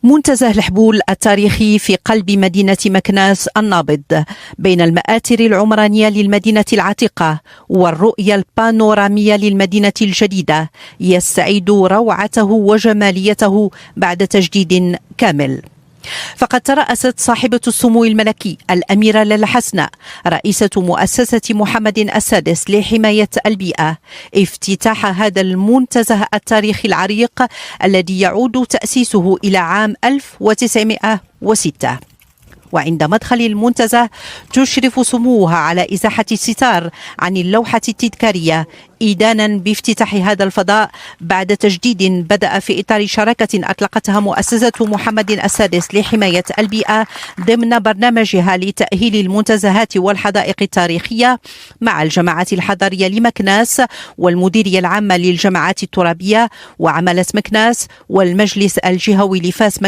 منتزه الحبول التاريخي في قلب مدينة مكناس النابض بين المآثر العمرانية للمدينة العتيقة والرؤية البانورامية للمدينة الجديدة يستعيد روعته وجماليته بعد تجديد كامل. فقد ترأست صاحبة السمو الملكي الأميرة لاله حسناء رئيسة مؤسسة محمد السادس لحماية البيئة افتتاح هذا المنتزه التاريخي العريق الذي يعود تأسيسه إلى عام 1906. وعند مدخل المنتزه تشرف سموها على إزاحة الستار عن اللوحة التذكارية إيدانا بافتتاح هذا الفضاء بعد تجديد بدأ في إطار شراكة أطلقتها مؤسسة محمد السادس لحماية البيئة ضمن برنامجها لتأهيل المنتزهات والحدائق التاريخية مع الجماعات الحضرية لمكناس والمديرية العامة للجماعات الترابية وعمالة مكناس والمجلس الجهوي لفاس